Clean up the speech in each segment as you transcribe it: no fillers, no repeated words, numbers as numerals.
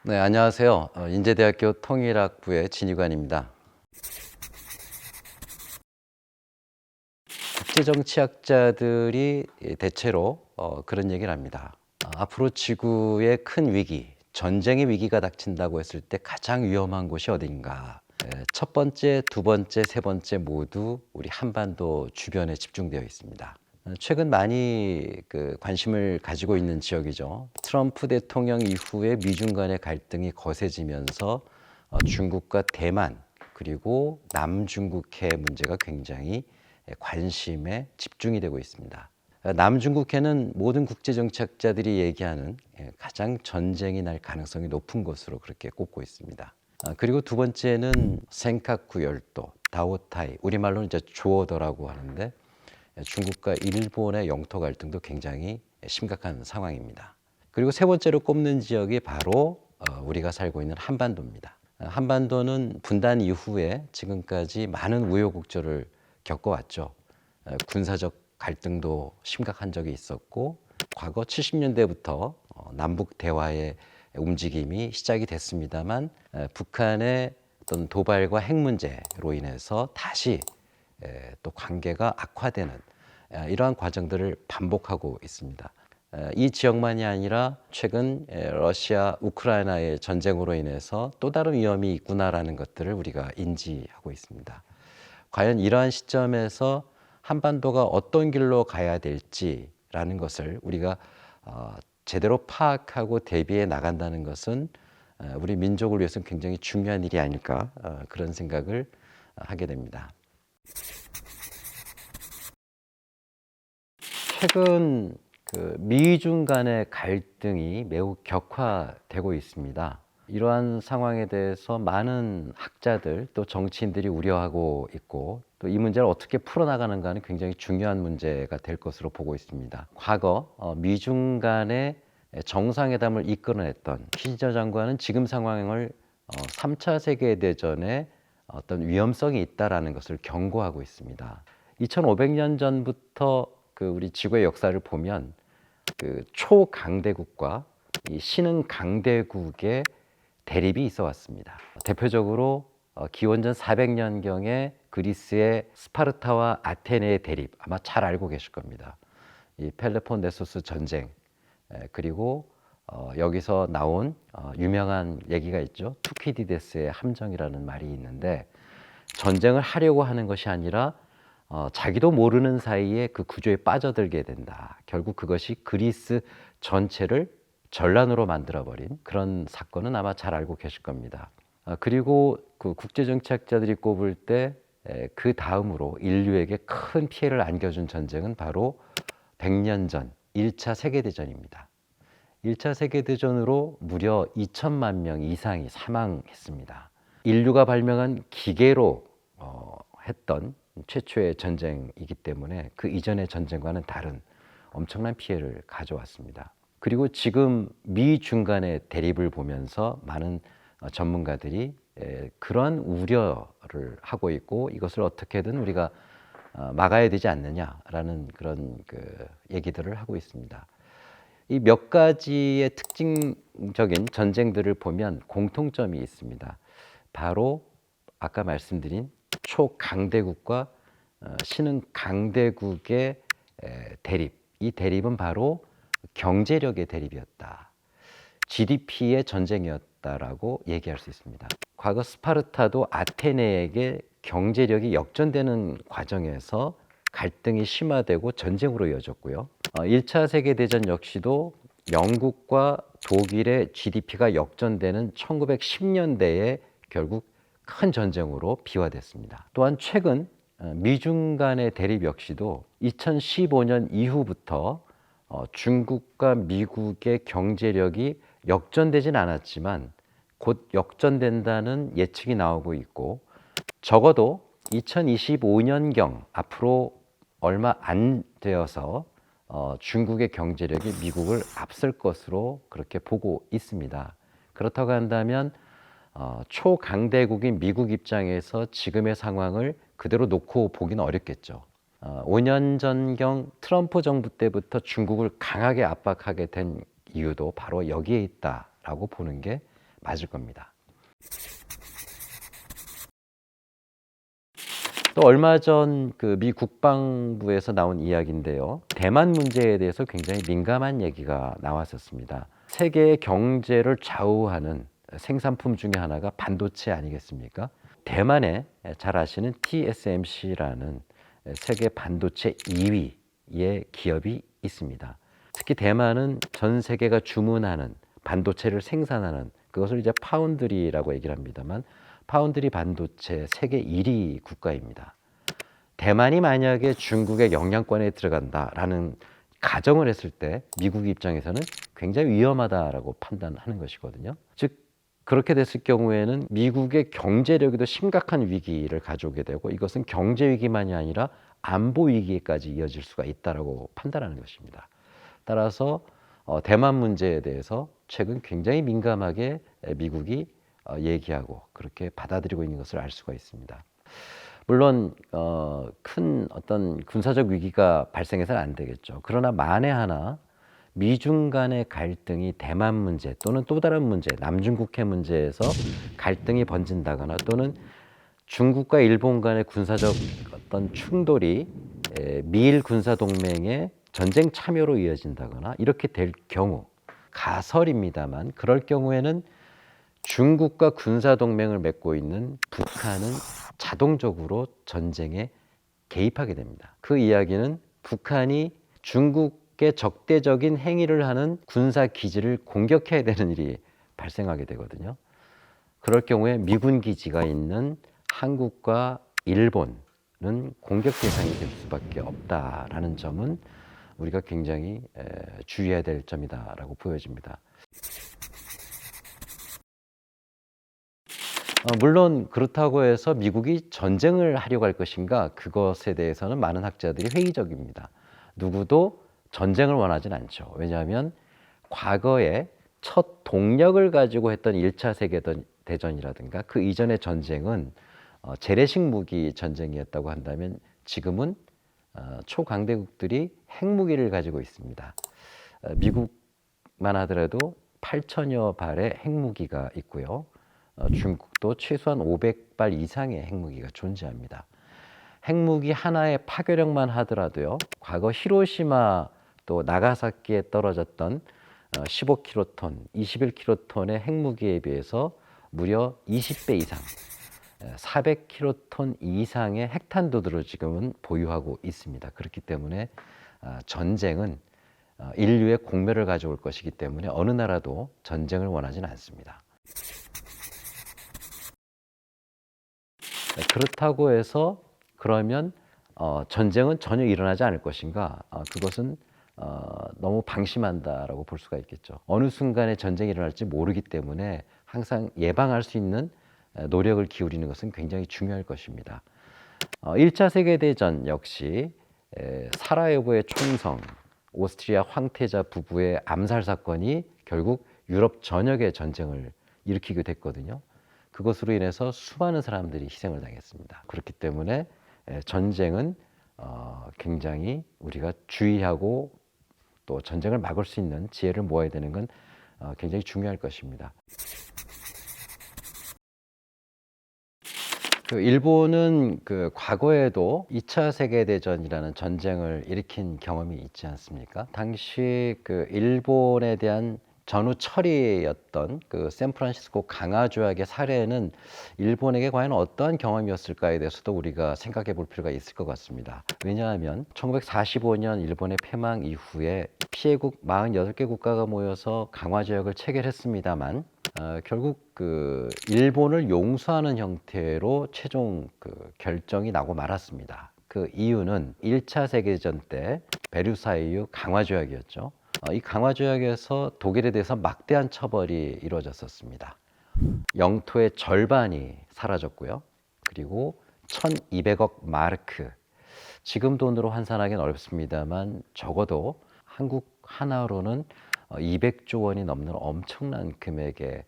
네, 안녕하세요. 인제대학교 통일학부의 진희관입니다. 국제정치학자들이 대체로 그런 얘기를 합니다. 앞으로 지구의 큰 위기, 전쟁의 위기가 닥친다고 했을 때 가장 위험한 곳이 어딘가? 첫 번째, 두 번째, 세 번째 모두 우리 한반도 주변에 집중되어 있습니다. 최근 많이 관심을 가지고 있는 지역이죠. 트럼프 대통령 이후에 미중 간의 갈등이 거세지면서 중국과 대만 그리고 남중국해 문제가 굉장히 관심에 집중이 되고 있습니다. 남중국해는 모든 국제정치학자들이 얘기하는 가장 전쟁이 날 가능성이 높은 곳으로 그렇게 꼽고 있습니다. 그리고 두 번째는 센카쿠 열도, 다오타이, 우리말로는 이제 조어도라고 하는데 중국과 일본의 영토 갈등도 굉장히 심각한 상황입니다. 그리고 세 번째로 꼽는 지역이 바로 우리가 살고 있는 한반도입니다. 한반도는 분단 이후에 지금까지 많은 우여곡절을 겪어왔죠. 군사적 갈등도 심각한 적이 있었고 과거 70년대부터 남북 대화의 움직임이 시작이 됐습니다만 북한의 어떤 도발과 핵 문제로 인해서 다시 또 관계가 악화되는 이러한 과정들을 반복하고 있습니다. 이 지역만이 아니라 최근 러시아 우크라이나의 전쟁으로 인해서 또 다른 위험이 있구나라는 것들을 우리가 인지하고 있습니다. 과연 이러한 시점에서 한반도가 어떤 길로 가야 될지라는 것을 우리가 제대로 파악하고 대비해 나간다는 것은 우리 민족을 위해서는 굉장히 중요한 일이 아닐까 그런 생각을 하게 됩니다. 최근 미중 간의 갈등이 매우 격화되고 있습니다. 이러한 상황에 대해서 많은 학자들 또 정치인들이 우려하고 있고 또 이 문제를 어떻게 풀어나가는가는 굉장히 중요한 문제가 될 것으로 보고 있습니다. 과거 미중 간의 정상회담을 이끌어냈던 키시저 장관은 지금 상황을 3차 세계대전의 어떤 위험성이 있다라는 것을 경고하고 있습니다. 2500년 전부터 우리 지구의 역사를 보면 초강대국과 이 신흥 강대국의 대립이 있어 왔습니다. 대표적으로 기원전 400년경에 그리스의 스파르타와 아테네의 대립 아마 잘 알고 계실 겁니다. 이 펠로폰네소스 전쟁 그리고 여기서 나온 유명한 얘기가 있죠. 투키디데스의 함정이라는 말이 있는데 전쟁을 하려고 하는 것이 아니라 자기도 모르는 사이에 그 구조에 빠져들게 된다. 결국 그것이 그리스 전체를 전란으로 만들어버린 그런 사건은 아마 잘 알고 계실 겁니다. 그리고 그 국제정치학자들이 꼽을 때 그 다음으로 인류에게 큰 피해를 안겨준 전쟁은 바로 100년 전 1차 세계대전입니다. 1차 세계대전으로 무려 2천만 명 이상이 사망했습니다. 인류가 발명한 기계로 했던 최초의 전쟁이기 때문에 그 이전의 전쟁과는 다른 엄청난 피해를 가져왔습니다. 그리고 지금 미중 간의 대립을 보면서 많은 전문가들이 그런 우려를 하고 있고 이것을 어떻게든 우리가 막아야 되지 않느냐라는 그런 얘기들을 하고 있습니다. 이 몇 가지의 특징적인 전쟁들을 보면 공통점이 있습니다. 바로 아까 말씀드린 초강대국과 신흥 강대국의 대립. 이 대립은 바로 경제력의 대립이었다. GDP의 전쟁이었다라고 얘기할 수 있습니다. 과거 스파르타도 아테네에게 경제력이 역전되는 과정에서 갈등이 심화되고 전쟁으로 이어졌고요. 1차 세계대전 역시도 영국과 독일의 GDP가 역전되는 1910년대에 결국 큰 전쟁으로 비화됐습니다. 또한 최근 미중 간의 대립 역시도 2015년 이후부터 중국과 미국의 경제력이 역전되진 않았지만 곧 역전된다는 예측이 나오고 있고 적어도 2025년경 앞으로 얼마 안 되어서 중국의 경제력이 미국을 앞설 것으로 그렇게 보고 있습니다. 그렇다고 한다면 초강대국인 미국 입장에서 지금의 상황을 그대로 놓고 보기는 어렵겠죠. 5년 전경 트럼프 정부 때부터 중국을 강하게 압박하게 된 이유도 바로 여기에 있다라고 보는 게 맞을 겁니다. 또 얼마 전 그 미 국방부에서 나온 이야기인데요. 대만 문제에 대해서 굉장히 민감한 얘기가 나왔었습니다. 세계의 경제를 좌우하는 생산품 중에 하나가 반도체 아니겠습니까? 대만에 잘 아시는 TSMC라는 세계 반도체 2위의 기업이 있습니다. 특히 대만은 전 세계가 주문하는 반도체를 생산하는 그것을 이제 파운드리라고 얘기를 합니다만 파운드리 반도체 세계 1위 국가입니다. 대만이 만약에 중국의 영향권에 들어간다라는 가정을 했을 때 미국 입장에서는 굉장히 위험하다라고 판단하는 것이거든요. 즉 그렇게 됐을 경우에는 미국의 경제력에도 심각한 위기를 가져오게 되고 이것은 경제 위기만이 아니라 안보 위기까지 이어질 수가 있다라고 판단하는 것입니다. 따라서 대만 문제에 대해서 최근 굉장히 민감하게 미국이 얘기하고 그렇게 받아들이고 있는 것을 알 수가 있습니다. 물론 큰 어떤 군사적 위기가 발생해서는 안 되겠죠. 그러나 만에 하나 미중 간의 갈등이 대만 문제 또는 또 다른 문제, 남중국해 문제에서 갈등이 번진다거나 또는 중국과 일본 간의 군사적 어떤 충돌이 미일 군사 동맹의 전쟁 참여로 이어진다거나 이렇게 될 경우 가설입니다만 그럴 경우에는 중국과 군사 동맹을 맺고 있는 북한은 자동적으로 전쟁에 개입하게 됩니다. 그 이야기는 북한이 중국의 적대적인 행위를 하는 군사 기지를 공격해야 되는 일이 발생하게 되거든요. 그럴 경우에 미군 기지가 있는 한국과 일본은 공격 대상이 될 수밖에 없다라는 점은 우리가 굉장히 주의해야 될 점이다라고 보여집니다. 물론 그렇다고 해서 미국이 전쟁을 하려고 할 것인가 그것에 대해서는 많은 학자들이 회의적입니다. 누구도 전쟁을 원하진 않죠. 왜냐하면 과거에 첫 동력을 가지고 했던 1차 세계대전이라든가 그 이전의 전쟁은 재래식 무기 전쟁이었다고 한다면 지금은 초강대국들이 핵무기를 가지고 있습니다. 미국만 하더라도 8천여 발의 핵무기가 있고요. 중국도 최소한 500발 이상의 핵무기가 존재합니다. 핵무기 하나의 파괴력만 하더라도요. 과거 히로시마 또 나가사키에 떨어졌던 15킬로톤, 21킬로톤의 핵무기에 비해서 무려 20배 이상, 400킬로톤 이상의 핵탄두들을 지금은 보유하고 있습니다. 그렇기 때문에 전쟁은 인류의 공멸을 가져올 것이기 때문에 어느 나라도 전쟁을 원하지는 않습니다. 그렇다고 해서 그러면 전쟁은 전혀 일어나지 않을 것인가? 그것은 너무 방심한다라고 볼 수가 있겠죠. 어느 순간에 전쟁이 일어날지 모르기 때문에 항상 예방할 수 있는 노력을 기울이는 것은 굉장히 중요할 것입니다. 1차 세계대전 역시 사라예보의 총성, 오스트리아 황태자 부부의 암살 사건이 결국 유럽 전역의 전쟁을 일으키게 됐거든요. 그것으로 인해서 수많은 사람들이 희생을 당했습니다. 그렇기 때문에 전쟁은 굉장히 우리가 주의하고 또 전쟁을 막을 수 있는 지혜를 모아야 되는 건 굉장히 중요할 것입니다. 일본은 과거에도 2차 세계대전이라는 전쟁을 일으킨 경험이 있지 않습니까? 당시 일본에 대한 전후 처리였던 샌프란시스코 강화조약의 사례는 일본에게 과연 어떠한 경험이었을까에 대해서도 우리가 생각해 볼 필요가 있을 것 같습니다. 왜냐하면 1945년 일본의 패망 이후에 피해국 48개 국가가 모여서 강화조약을 체결했습니다만 결국 일본을 용서하는 형태로 최종 결정이 나고 말았습니다. 그 이유는 1차 세계대전 때 베르사유 강화조약이었죠. 이 강화조약에서 독일에 대해서 막대한 처벌이 이루어졌었습니다. 영토의 절반이 사라졌고요. 그리고 1200억 마르크, 지금 돈으로 환산하기는 어렵습니다만 적어도 한국 하나로는 200조 원이 넘는 엄청난 금액의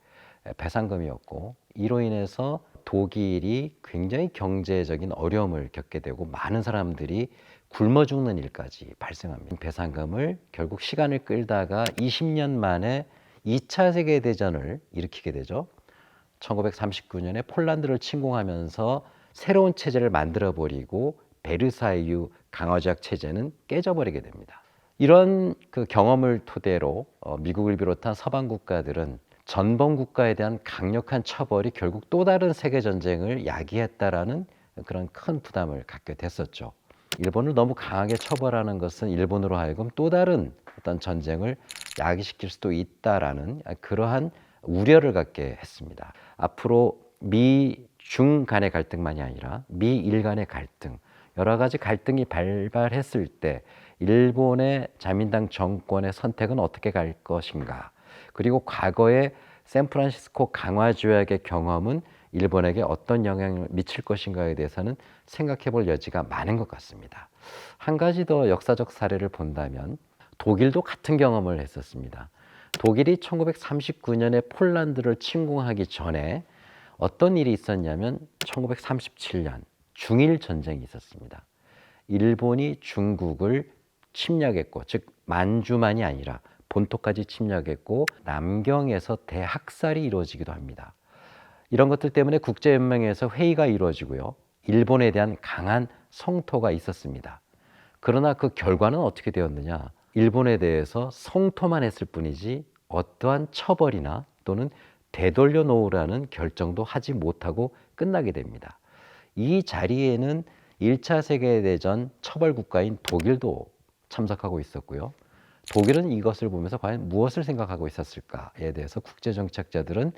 배상금이었고 이로 인해서 독일이 굉장히 경제적인 어려움을 겪게 되고 많은 사람들이 굶어 죽는 일까지 발생합니다. 배상금을 결국 시간을 끌다가 20년 만에 2차 세계대전을 일으키게 되죠. 1939년에 폴란드를 침공하면서 새로운 체제를 만들어버리고 베르사유 강화조약 체제는 깨져버리게 됩니다. 이런 그 경험을 토대로 미국을 비롯한 서방 국가들은 전범 국가에 대한 강력한 처벌이 결국 또 다른 세계 전쟁을 야기했다라는 그런 큰 부담을 갖게 됐었죠. 일본을 너무 강하게 처벌하는 것은 일본으로 하여금 또 다른 어떤 전쟁을 야기시킬 수도 있다라는 그러한 우려를 갖게 했습니다. 앞으로 미중 간의 갈등만이 아니라 미일 간의 갈등, 여러 가지 갈등이 발발했을 때 일본의 자민당 정권의 선택은 어떻게 갈 것인가, 그리고 과거의 샌프란시스코 강화조약의 경험은 일본에게 어떤 영향을 미칠 것인가에 대해서는 생각해 볼 여지가 많은 것 같습니다. 한 가지 더 역사적 사례를 본다면 독일도 같은 경험을 했었습니다. 독일이 1939년에 폴란드를 침공하기 전에 어떤 일이 있었냐면 1937년 중일 전쟁이 있었습니다. 일본이 중국을 침략했고, 즉 만주만이 아니라 본토까지 침략했고 남경에서 대학살이 이루어지기도 합니다. 이런 것들 때문에 국제연맹에서 회의가 이루어지고요. 일본에 대한 강한 성토가 있었습니다. 그러나 그 결과는 어떻게 되었느냐? 일본에 대해서 성토만 했을 뿐이지 어떠한 처벌이나 또는 되돌려 놓으라는 결정도 하지 못하고 끝나게 됩니다. 이 자리에는 1차 세계대전 처벌 국가인 독일도 참석하고 있었고요. 독일은 이것을 보면서 과연 무엇을 생각하고 있었을까에 대해서 국제정책자들은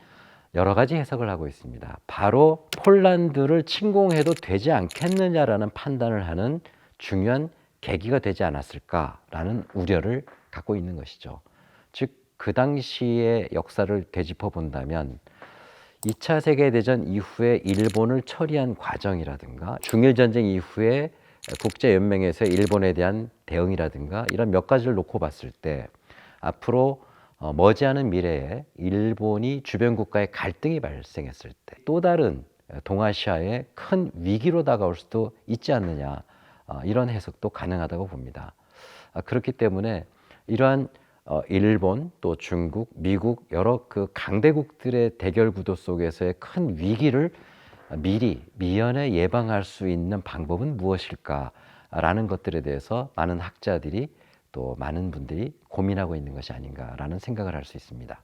여러 가지 해석을 하고 있습니다. 바로 폴란드를 침공해도 되지 않겠느냐라는 판단을 하는 중요한 계기가 되지 않았을까라는 우려를 갖고 있는 것이죠. 즉, 그 당시의 역사를 되짚어 본다면 2차 세계대전 이후에 일본을 처리한 과정이라든가 중일전쟁 이후에 국제연맹에서 일본에 대한 대응이라든가 이런 몇 가지를 놓고 봤을 때 앞으로 머지않은 미래에 일본이 주변 국가의 갈등이 발생했을 때 또 다른 동아시아의 큰 위기로 다가올 수도 있지 않느냐, 이런 해석도 가능하다고 봅니다. 그렇기 때문에 이러한 일본, 또 중국, 미국 여러 그 강대국들의 대결 구도 속에서의 큰 위기를 미리 미연에 예방할 수 있는 방법은 무엇일까라는 것들에 대해서 많은 학자들이 또 많은 분들이 고민하고 있는 것이 아닌가라는 생각을 할 수 있습니다.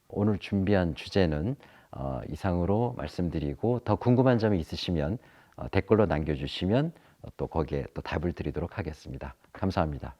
오늘 준비한 주제는 이상으로 말씀드리고, 더 궁금한 점이 있으시면 댓글로 남겨주시면 또 거기에 또 답을 드리도록 하겠습니다. 감사합니다.